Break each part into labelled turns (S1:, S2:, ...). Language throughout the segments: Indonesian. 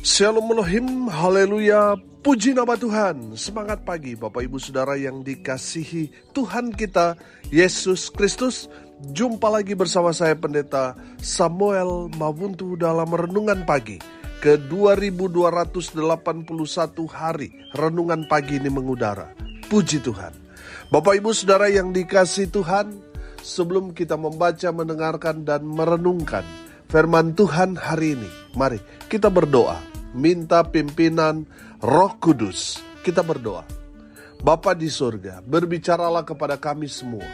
S1: Shalom Elohim, haleluya, puji nama Tuhan. Semangat pagi Bapak Ibu Saudara yang dikasihi Tuhan kita Yesus Kristus. Jumpa lagi bersama saya Pendeta Samuel Mawuntu dalam Renungan Pagi ke 2281 hari Renungan Pagi ini mengudara. Puji Tuhan. Bapak Ibu Saudara yang dikasihi Tuhan, sebelum kita membaca, mendengarkan dan merenungkan firman Tuhan hari ini, mari kita berdoa. Minta pimpinan Roh Kudus. Kita berdoa. Bapa di surga, berbicaralah kepada kami semua.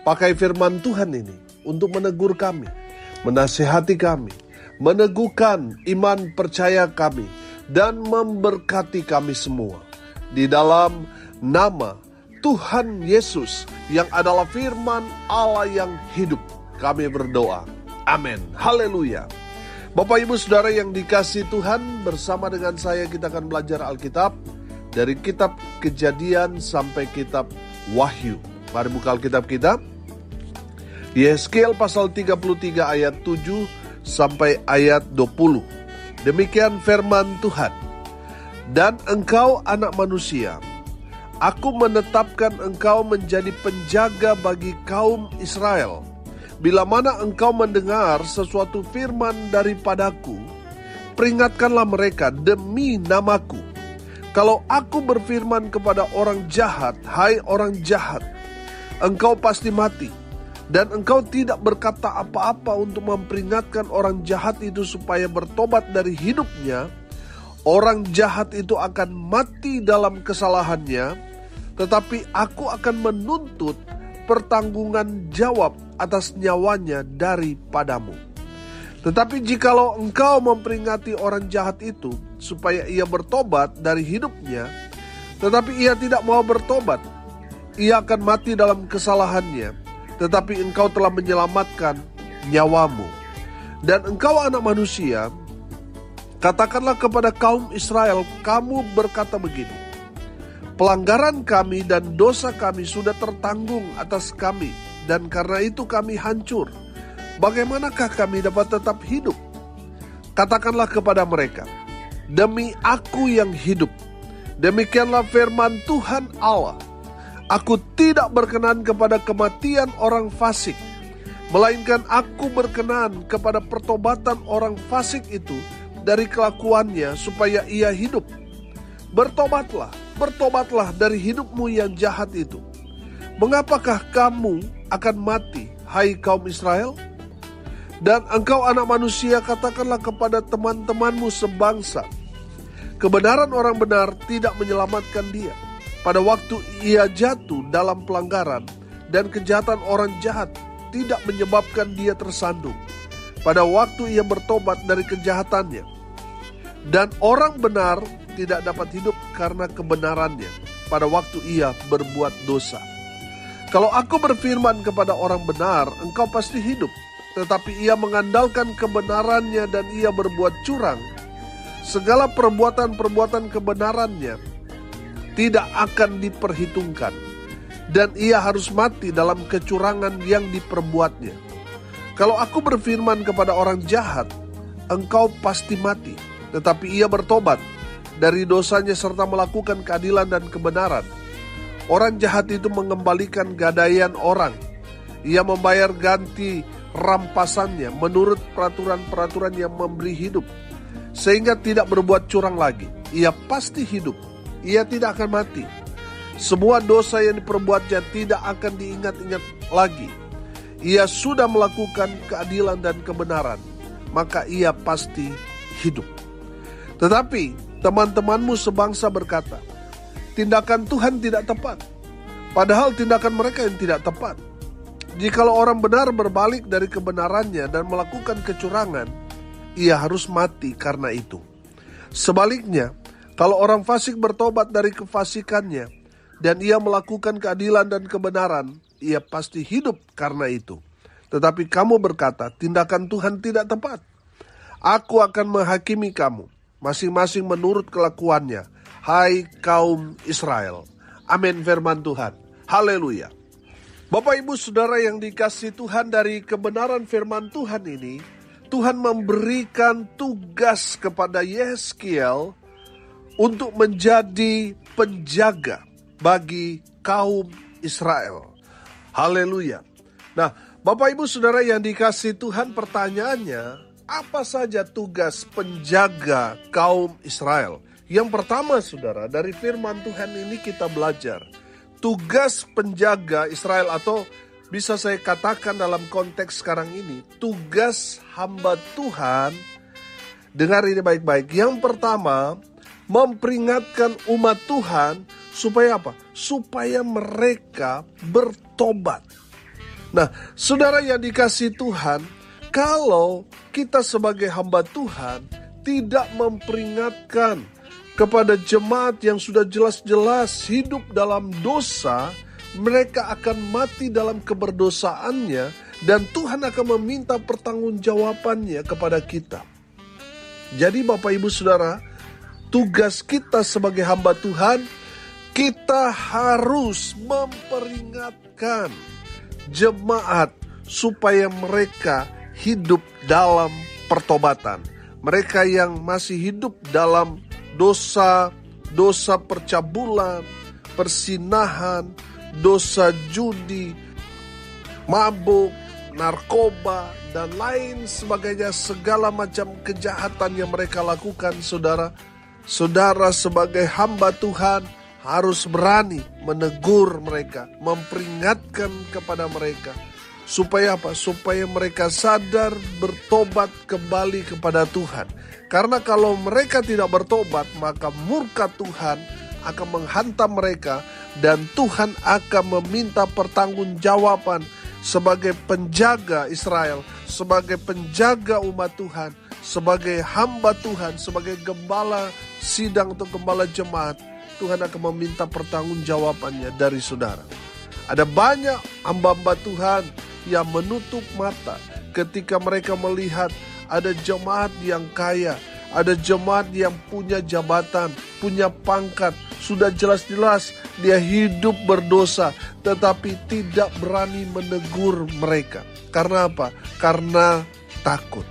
S1: Pakai firman Tuhan ini untuk menegur kami, menasihati kami, meneguhkan iman percaya kami, dan memberkati kami semua. Di dalam nama Tuhan Yesus yang adalah firman Allah yang hidup, kami berdoa. Amin. Haleluya. Bapak Ibu Saudara yang dikasihi Tuhan, bersama dengan saya kita akan belajar Alkitab dari kitab Kejadian sampai kitab Wahyu. Mari buka Alkitab kita. Yeskiel pasal 33 ayat 7 sampai ayat 20. Demikian firman Tuhan. Dan engkau anak manusia, aku menetapkan engkau menjadi penjaga bagi kaum Israel. Bila mana engkau mendengar sesuatu firman daripadaku, peringatkanlah mereka demi namaku. Kalau aku berfirman kepada orang jahat, hai orang jahat, engkau pasti mati. Dan engkau tidak berkata apa-apa untuk memperingatkan orang jahat itu supaya bertobat dari hidupnya, orang jahat itu akan mati dalam kesalahannya, tetapi aku akan menuntut pertanggungan jawab atas nyawanya daripadamu. Tetapi jikalau engkau memperingati orang jahat itu supaya ia bertobat dari hidupnya, tetapi ia tidak mau bertobat, ia akan mati dalam kesalahannya, tetapi engkau telah menyelamatkan nyawamu. Dan engkau anak manusia, katakanlah kepada kaum Israel, kamu berkata begini, pelanggaran kami dan dosa kami sudah tertanggung atas kami, dan karena itu kami hancur. Bagaimanakah kami dapat tetap hidup? Katakanlah kepada mereka, demi aku yang hidup, demikianlah firman Tuhan Allah, aku tidak berkenan kepada kematian orang fasik, melainkan aku berkenan kepada pertobatan orang fasik itu dari kelakuannya supaya ia hidup. Bertobatlah dari hidupmu yang jahat itu. Mengapakah kamu akan mati, hai kaum Israel? Dan engkau anak manusia, katakanlah kepada teman-temanmu sebangsa, kebenaran orang benar tidak menyelamatkan dia. Pada waktu ia jatuh dalam pelanggaran, dan kejahatan orang jahat tidak menyebabkan dia tersandung. Pada waktu ia bertobat dari kejahatannya, dan orang benar tidak dapat hidup karena kebenarannya pada waktu ia berbuat dosa. Kalau aku berfirman kepada orang benar, engkau pasti hidup, tetapi ia mengandalkan kebenarannya dan ia berbuat curang, segala perbuatan-perbuatan kebenarannya tidak akan diperhitungkan, dan ia harus mati dalam kecurangan yang diperbuatnya. Kalau aku berfirman kepada orang jahat, engkau pasti mati, tetapi ia bertobat dari dosanya serta melakukan keadilan dan kebenaran. Orang jahat itu mengembalikan gadaian orang. Ia membayar ganti rampasannya menurut peraturan-peraturan yang memberi hidup, sehingga tidak berbuat curang lagi. Ia pasti hidup. Ia tidak akan mati. Semua dosa yang diperbuatnya tidak akan diingat-ingat lagi. Ia sudah melakukan keadilan dan kebenaran, maka ia pasti hidup. Tetapi teman-temanmu sebangsa berkata, tindakan Tuhan tidak tepat, padahal tindakan mereka yang tidak tepat. Jikalau orang benar berbalik dari kebenarannya dan melakukan kecurangan, ia harus mati karena itu. Sebaliknya, kalau orang fasik bertobat dari kefasikannya dan ia melakukan keadilan dan kebenaran, ia pasti hidup karena itu. Tetapi kamu berkata, tindakan Tuhan tidak tepat. Aku akan menghakimi kamu, masing-masing menurut kelakuannya, hai kaum Israel. Amin firman Tuhan. Haleluya. Bapak Ibu Saudara yang dikasihi Tuhan, dari kebenaran firman Tuhan ini, Tuhan memberikan tugas kepada Yeskiel untuk menjadi penjaga bagi kaum Israel. Haleluya. Nah, Bapak Ibu Saudara yang dikasihi Tuhan, pertanyaannya, apa saja tugas penjaga kaum Israel? Yang pertama Saudara, dari firman Tuhan ini kita belajar, tugas penjaga Israel, atau bisa saya katakan dalam konteks sekarang ini, tugas hamba Tuhan, dengar ini baik-baik. Yang pertama, memperingatkan umat Tuhan supaya apa? Supaya mereka bertobat. Nah, saudara yang dikasihi Tuhan, kalau kita sebagai hamba Tuhan tidak memperingatkan kepada jemaat yang sudah jelas-jelas hidup dalam dosa, mereka akan mati dalam keberdosaannya dan Tuhan akan meminta pertanggungjawabannya kepada kita. Jadi Bapak Ibu Saudara, tugas kita sebagai hamba Tuhan, kita harus memperingatkan jemaat supaya mereka hidup dalam pertobatan. Mereka yang masih hidup dalam dosa percabulan, persinahan, dosa judi, mabuk, narkoba, dan lain sebagainya, segala macam kejahatan yang mereka lakukan, saudara. Saudara sebagai hamba Tuhan harus berani menegur mereka, memperingatkan kepada mereka. Supaya apa? Supaya mereka sadar, bertobat kembali kepada Tuhan. Karena kalau mereka tidak bertobat, maka murka Tuhan akan menghantam mereka, dan Tuhan akan meminta pertanggungjawaban sebagai penjaga Israel, sebagai penjaga umat Tuhan, sebagai hamba Tuhan, sebagai gembala sidang atau gembala jemaat. Tuhan akan meminta pertanggungjawabannya dari saudara. Ada banyak hamba-hamba Tuhan yang menutup mata ketika mereka melihat ada jemaat yang kaya, ada jemaat yang punya jabatan, punya pangkat, sudah jelas-jelas dia hidup berdosa, tetapi tidak berani menegur mereka. Karena apa? Karena takut.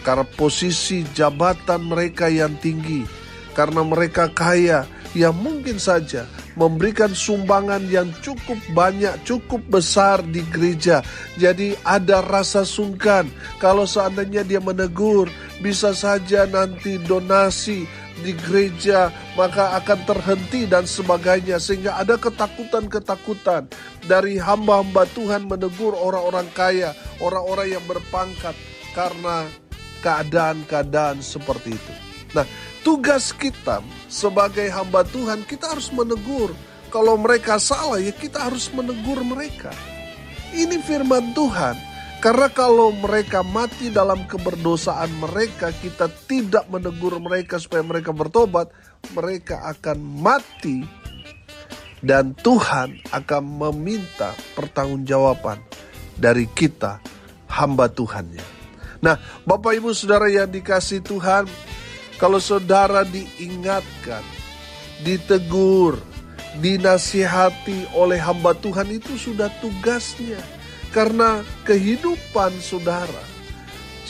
S1: Karena posisi jabatan mereka yang tinggi, karena mereka kaya, yang mungkin saja memberikan sumbangan yang cukup banyak, cukup besar di gereja. Jadi ada rasa sungkan kalau seandainya dia menegur, bisa saja nanti donasi di gereja maka akan terhenti dan sebagainya. Sehingga ada ketakutan-ketakutan dari hamba-hamba Tuhan menegur orang-orang kaya, orang-orang yang berpangkat, karena keadaan-keadaan seperti itu. Nah, tugas kita sebagai hamba Tuhan, kita harus menegur. Kalau mereka salah, ya kita harus menegur mereka. Ini firman Tuhan. Karena kalau mereka mati dalam keberdosaan mereka, kita tidak menegur mereka supaya mereka bertobat, mereka akan mati dan Tuhan akan meminta pertanggungjawaban dari kita, hamba Tuhannya. Nah, Bapak Ibu Saudara yang dikasihi Tuhan, kalau saudara diingatkan, ditegur, dinasihati oleh hamba Tuhan, itu sudah tugasnya. Karena kehidupan saudara,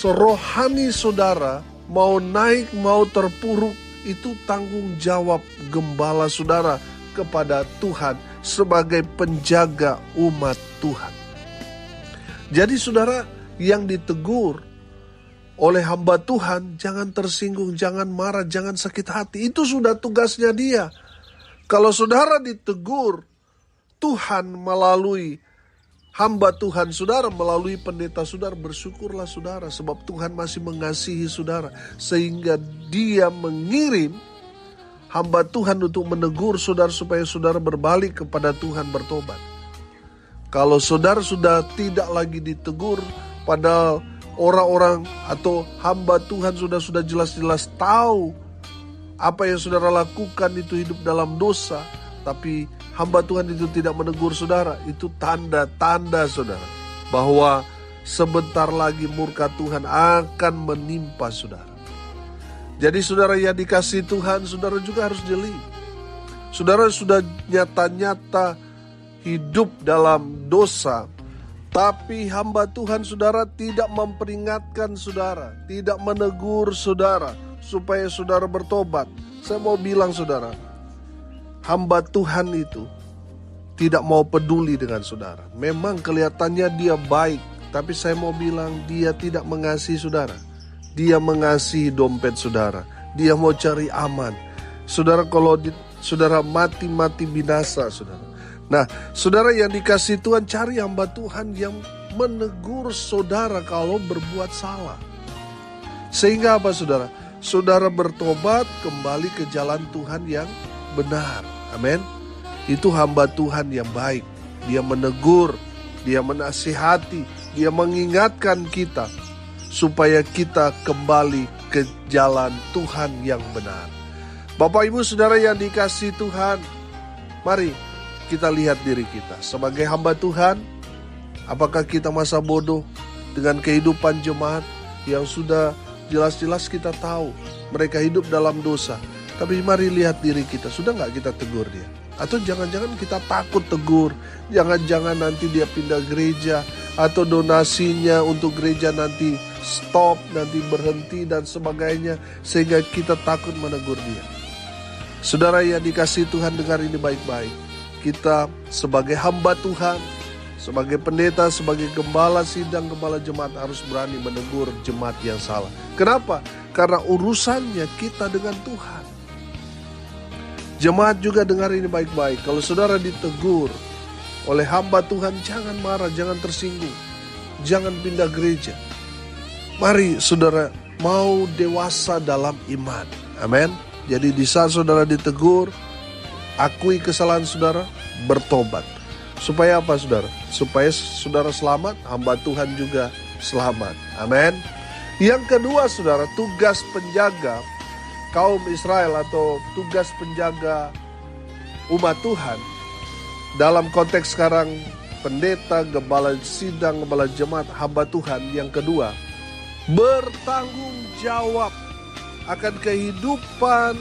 S1: rohani saudara, mau naik mau terpuruk, itu tanggung jawab gembala saudara kepada Tuhan sebagai penjaga umat Tuhan. Jadi saudara yang ditegur oleh hamba Tuhan, jangan tersinggung, jangan marah, jangan sakit hati. Itu sudah tugasnya dia. Kalau saudara ditegur, Tuhan melalui hamba Tuhan saudara, melalui pendeta saudara, bersyukurlah saudara, sebab Tuhan masih mengasihi saudara, sehingga dia mengirim hamba Tuhan untuk menegur saudara supaya saudara berbalik kepada Tuhan, bertobat. Kalau saudara sudah tidak lagi ditegur, padahal orang-orang atau hamba Tuhan sudah jelas-jelas tahu apa yang saudara lakukan itu hidup dalam dosa, tapi hamba Tuhan itu tidak menegur saudara, itu tanda-tanda saudara bahwa sebentar lagi murka Tuhan akan menimpa saudara. Jadi saudara yang dikasihi Tuhan, saudara juga harus jeli. Saudara sudah nyata-nyata hidup dalam dosa, Tapi hamba Tuhan saudara tidak memperingatkan saudara, tidak menegur saudara supaya saudara bertobat. Saya mau bilang saudara, hamba Tuhan itu tidak mau peduli dengan saudara. Memang kelihatannya dia baik, tapi saya mau bilang dia tidak mengasihi saudara. Dia mengasihi dompet saudara. Dia mau cari aman. Saudara, kalau saudara mati binasa saudara. Nah, saudara yang dikasihi Tuhan, cari hamba Tuhan yang menegur saudara kalau berbuat salah. Sehingga apa saudara? Saudara bertobat kembali ke jalan Tuhan yang benar. Amin. Itu hamba Tuhan yang baik. Dia menegur, dia menasihati, dia mengingatkan kita supaya kita kembali ke jalan Tuhan yang benar. Bapak Ibu Saudara yang dikasihi Tuhan, mari kita lihat diri kita sebagai hamba Tuhan. Apakah kita masa bodoh dengan kehidupan jemaat yang sudah jelas-jelas kita tahu mereka hidup dalam dosa? Tapi mari lihat diri kita, sudah gak kita tegur dia? Atau jangan-jangan kita takut tegur, jangan-jangan nanti dia pindah gereja, atau donasinya untuk gereja nanti stop, nanti berhenti dan sebagainya, sehingga kita takut menegur dia. Saudara yang dikasihi Tuhan, dengar ini baik-baik. Kita sebagai hamba Tuhan, sebagai pendeta, sebagai gembala sidang, gembala jemaat harus berani menegur jemaat yang salah. Kenapa? Karena urusannya kita dengan Tuhan. Jemaat juga dengar ini baik-baik. Kalau saudara ditegur oleh hamba Tuhan, jangan marah, jangan tersinggung, jangan pindah gereja. Mari saudara mau dewasa dalam iman. Amin. Jadi di saat saudara ditegur, akui kesalahan saudara, bertobat. Supaya apa saudara? Supaya saudara selamat, hamba Tuhan juga selamat. Amin. Yang kedua saudara, tugas penjaga kaum Israel atau tugas penjaga umat Tuhan. Dalam konteks sekarang pendeta, gembala sidang, gembala jemaat, hamba Tuhan. Yang kedua, bertanggung jawab akan kehidupan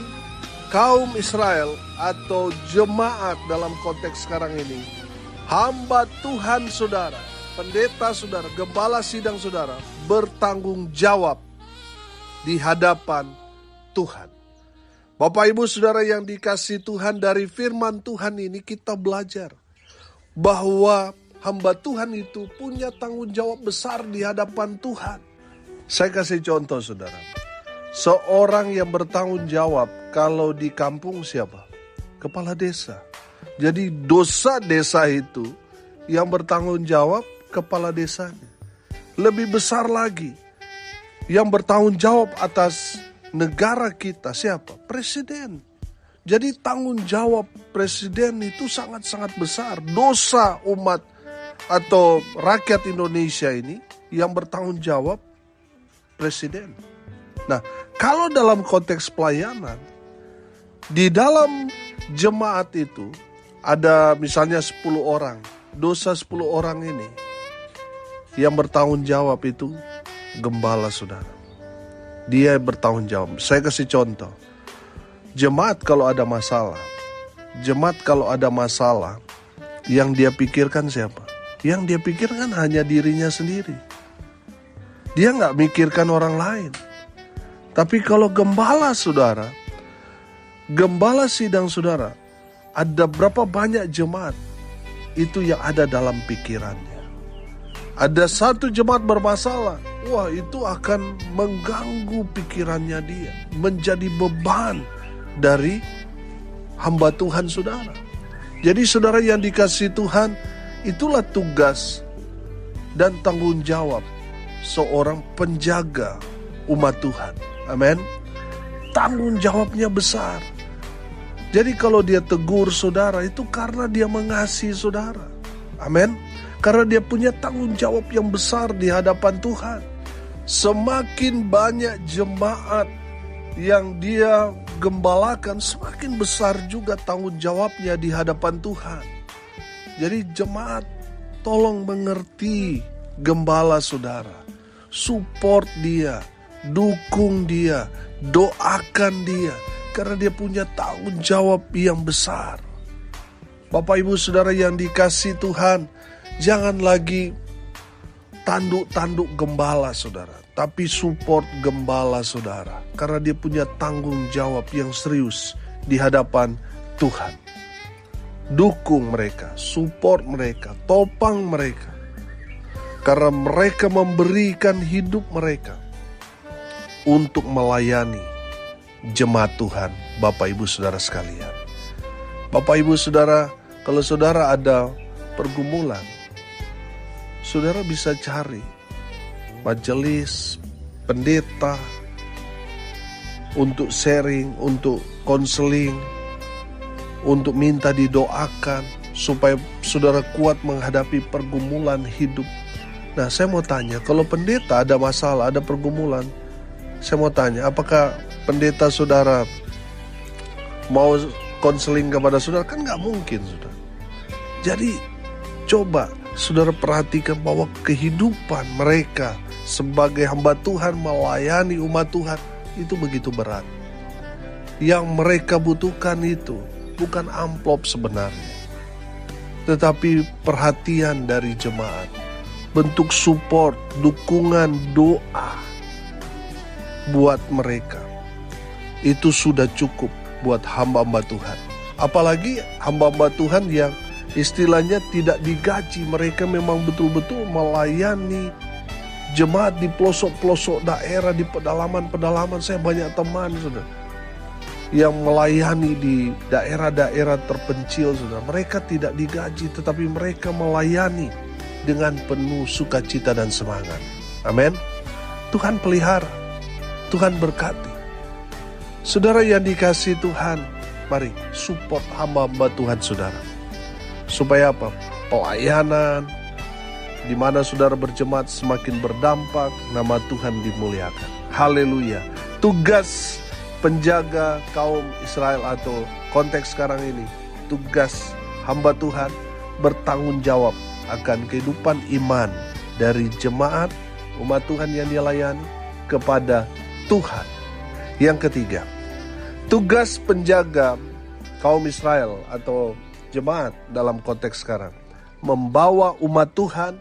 S1: kaum Israel atau jemaat dalam konteks sekarang ini. Hamba Tuhan saudara, pendeta saudara, gembala sidang saudara, bertanggung jawab di hadapan Tuhan. Bapak Ibu Saudara yang dikasihi Tuhan, dari firman Tuhan ini kita belajar bahwa hamba Tuhan itu punya tanggung jawab besar di hadapan Tuhan. Saya kasih contoh saudara. Seorang yang bertanggung jawab kalau di kampung siapa? Kepala desa. Jadi dosa desa itu yang bertanggung jawab kepala desanya. Lebih besar lagi, yang bertanggung jawab atas negara kita siapa? Presiden. Jadi tanggung jawab presiden itu sangat-sangat besar. Dosa umat atau rakyat Indonesia ini yang bertanggung jawab presiden. Nah, kalau dalam konteks pelayanan, di dalam jemaat itu ada misalnya 10 orang. Dosa 10 orang ini yang bertanggung jawab itu gembala saudara. Dia bertanggung jawab. Saya kasih contoh. Jemaat kalau ada masalah, yang dia pikirkan siapa? Yang dia pikirkan hanya dirinya sendiri. Dia gak mikirkan orang lain. Tapi kalau gembala saudara, gembala sidang saudara, ada berapa banyak jemaat itu yang ada dalam pikirannya. Ada satu jemaat bermasalah, wah itu akan mengganggu pikirannya dia, menjadi beban dari hamba Tuhan saudara. Jadi saudara yang dikasihi Tuhan, itulah tugas dan tanggung jawab seorang penjaga umat Tuhan. Amin. Tanggung jawabnya besar. Jadi kalau dia tegur saudara itu karena dia mengasihi saudara. Amin. Karena dia punya tanggung jawab yang besar di hadapan Tuhan. Semakin banyak jemaat yang dia gembalakan, semakin besar juga tanggung jawabnya di hadapan Tuhan. Jadi jemaat, tolong mengerti gembala saudara. Support dia, dukung dia, doakan dia. Karena dia punya tanggung jawab yang besar. Bapak Ibu Saudara yang dikasihi Tuhan, jangan lagi tanduk-tanduk gembala saudara, tapi support gembala saudara. Karena dia punya tanggung jawab yang serius di hadapan Tuhan. Dukung mereka, support mereka, topang mereka. Karena mereka memberikan hidup mereka untuk melayani jemaat Tuhan, Bapak Ibu Saudara sekalian. Bapak Ibu Saudara, kalau saudara ada pergumulan, saudara bisa cari majelis, pendeta, untuk sharing, untuk konseling, untuk minta didoakan, supaya saudara kuat menghadapi pergumulan hidup. Nah, saya mau tanya, kalau pendeta ada masalah, ada pergumulan, saya mau tanya, apakah pendeta saudara mau konseling kepada saudara? Kan gak mungkin, saudara. Jadi, coba saudara perhatikan bahwa kehidupan mereka sebagai hamba Tuhan, melayani umat Tuhan, itu begitu berat. Yang mereka butuhkan itu bukan amplop sebenarnya, tetapi perhatian dari jemaat. Bentuk support, dukungan, doa buat mereka. Itu sudah cukup buat hamba-hamba Tuhan. Apalagi hamba-hamba Tuhan yang istilahnya tidak digaji. Mereka memang betul-betul melayani jemaat di pelosok-pelosok daerah, di pedalaman-pedalaman. Saya banyak teman, saudara, yang melayani di daerah-daerah terpencil, saudara. Mereka tidak digaji, tetapi mereka melayani dengan penuh sukacita dan semangat. Amin. Tuhan pelihara, Tuhan berkati. Saudara yang dikasihi Tuhan, mari support hamba-hamba Tuhan saudara. Supaya apa? Pelayanan di mana saudara berjemaat semakin berdampak, nama Tuhan dimuliakan. Haleluya. Tugas penjaga kaum Israel atau konteks sekarang ini, tugas hamba Tuhan bertanggung jawab akan kehidupan iman dari jemaat umat Tuhan yang dia layani kepada Tuhan. Yang ketiga, tugas penjaga kaum Israel atau jemaat dalam konteks sekarang, membawa umat Tuhan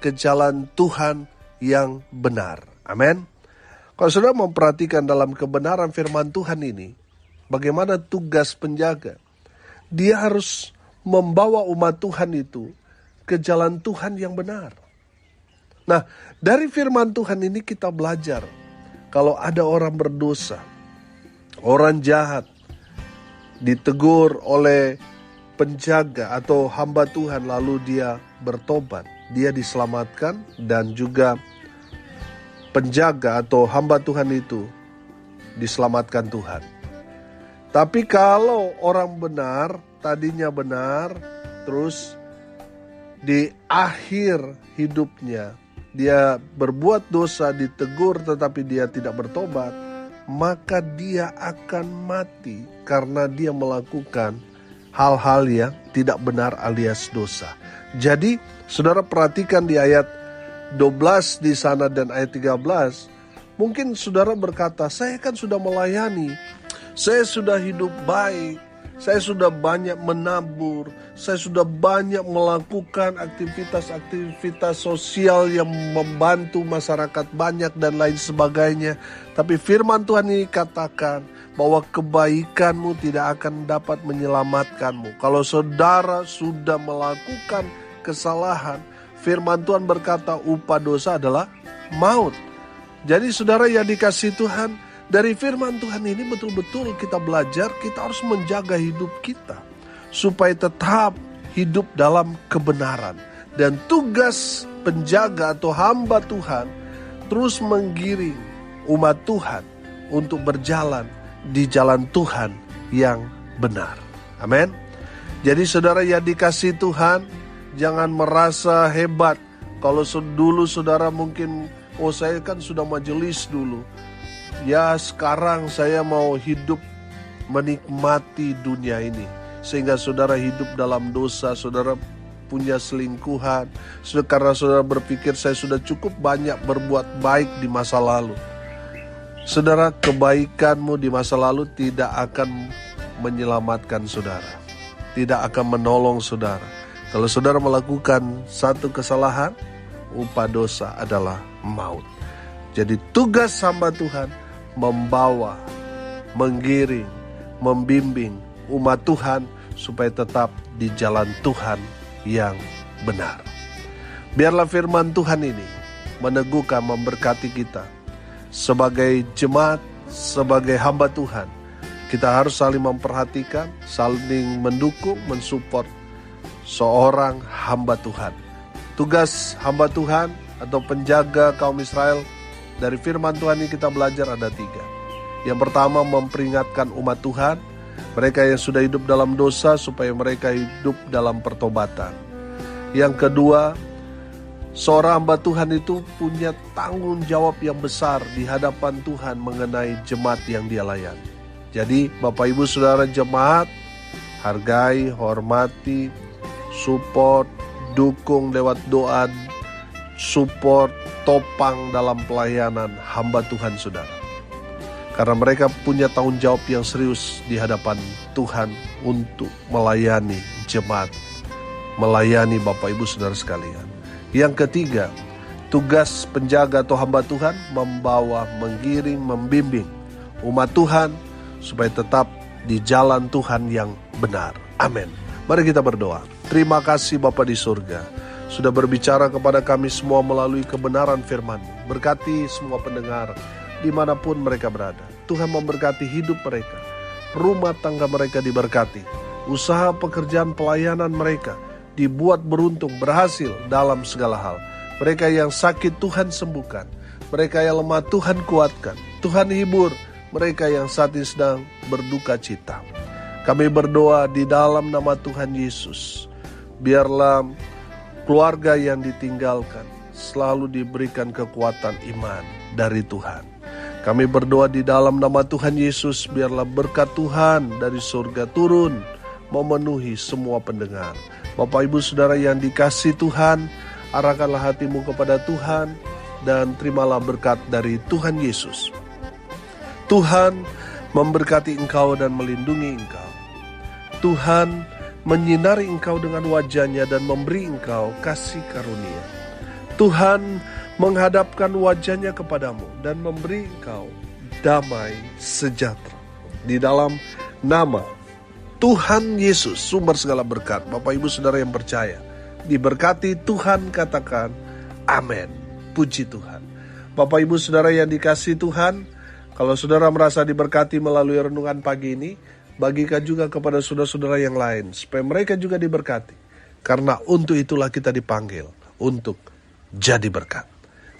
S1: ke jalan Tuhan yang benar. Amin. Kalau saudara memperhatikan dalam kebenaran firman Tuhan ini, bagaimana tugas penjaga? Dia harus membawa umat Tuhan itu ke jalan Tuhan yang benar. Nah, dari firman Tuhan ini kita belajar, kalau ada orang berdosa, orang jahat, ditegur oleh penjaga atau hamba Tuhan, lalu dia bertobat, dia diselamatkan, dan juga penjaga atau hamba Tuhan itu diselamatkan Tuhan. Tapi kalau orang benar, tadinya benar, terus di akhir hidupnya dia berbuat dosa, ditegur tetapi dia tidak bertobat, maka dia akan mati karena dia melakukan hal-hal yang tidak benar alias dosa. Jadi saudara perhatikan di ayat 12 di sana dan ayat 13, mungkin saudara berkata, saya kan sudah melayani, saya sudah hidup baik, saya sudah banyak menabur, saya sudah banyak melakukan aktivitas-aktivitas sosial yang membantu masyarakat banyak dan lain sebagainya. Tapi firman Tuhan ini katakan bahwa kebaikanmu tidak akan dapat menyelamatkanmu. Kalau saudara sudah melakukan kesalahan, firman Tuhan berkata upah dosa adalah maut. Jadi saudara yang dikasihi Tuhan, dari firman Tuhan ini betul-betul kita belajar, kita harus menjaga hidup kita supaya tetap hidup dalam kebenaran. Dan tugas penjaga atau hamba Tuhan terus menggiring umat Tuhan untuk berjalan di jalan Tuhan yang benar. Amin. Jadi saudara yang dikasihi Tuhan, jangan merasa hebat. Kalau dulu saudara mungkin, oh saya kan sudah majelis dulu, ya sekarang saya mau hidup menikmati dunia ini. Sehingga saudara hidup dalam dosa, saudara punya selingkuhan, karena saudara berpikir saya sudah cukup banyak berbuat baik di masa lalu. Saudara, kebaikanmu di masa lalu tidak akan menyelamatkan saudara, tidak akan menolong saudara. Kalau saudara melakukan satu kesalahan, upah dosa adalah maut. Jadi tugas hamba Tuhan membawa, menggiring, membimbing umat Tuhan supaya tetap di jalan Tuhan yang benar. Biarlah firman Tuhan ini meneguhkan, memberkati kita sebagai jemaat, sebagai hamba Tuhan. Kita harus saling memperhatikan, saling mendukung, mensupport seorang hamba Tuhan. Tugas hamba Tuhan atau penjaga kaum Israel dari firman Tuhan ini kita belajar ada 3. Yang pertama, memperingatkan umat Tuhan, mereka yang sudah hidup dalam dosa supaya mereka hidup dalam pertobatan. Yang kedua, seorang hamba Tuhan itu punya tanggung jawab yang besar di hadapan Tuhan mengenai jemaat yang dia layani. Jadi Bapak Ibu Saudara jemaat, hargai, hormati, support, dukung lewat doa, support, topang dalam pelayanan hamba Tuhan saudara. Karena mereka punya tanggung jawab yang serius di hadapan Tuhan untuk melayani jemaat, melayani Bapak Ibu Saudara sekalian. Yang ketiga, tugas penjaga atau hamba Tuhan membawa, menggiring, membimbing umat Tuhan supaya tetap di jalan Tuhan yang benar. Amin. Mari kita berdoa. Terima kasih Bapa di surga, sudah berbicara kepada kami semua melalui kebenaran firman-Mu. Berkati semua pendengar dimanapun mereka berada. Tuhan memberkati hidup mereka, rumah tangga mereka diberkati, usaha pekerjaan pelayanan mereka dibuat beruntung, berhasil dalam segala hal. Mereka yang sakit Tuhan sembuhkan, mereka yang lemah Tuhan kuatkan, Tuhan hibur mereka yang saat ini sedang berduka cita. Kami berdoa di dalam nama Tuhan Yesus, biarlah keluarga yang ditinggalkan selalu diberikan kekuatan iman dari Tuhan. Kami berdoa di dalam nama Tuhan Yesus, biarlah berkat Tuhan dari surga turun memenuhi semua pendengar. Bapak Ibu Saudara yang dikasihi Tuhan, arahkanlah hatimu kepada Tuhan dan terimalah berkat dari Tuhan Yesus. Tuhan memberkati engkau dan melindungi engkau. Tuhan menyinari engkau dengan wajah-Nya dan memberi engkau kasih karunia. Tuhan menghadapkan wajah-Nya kepadamu dan memberi engkau damai sejahtera. Di dalam nama Tuhan Yesus, sumber segala berkat, Bapak Ibu Saudara yang percaya, diberkati Tuhan, katakan amin. Puji Tuhan. Bapak Ibu Saudara yang dikasihi Tuhan, kalau saudara merasa diberkati melalui renungan pagi ini, bagikan juga kepada saudara-saudara yang lain, supaya mereka juga diberkati. Karena untuk itulah kita dipanggil, untuk jadi berkat.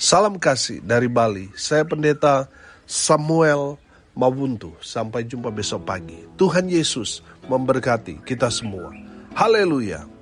S1: Salam kasih dari Bali, saya Pendeta Samuel Mawuntu. Sampai jumpa besok pagi. Tuhan Yesus memberkati kita semua. Haleluya.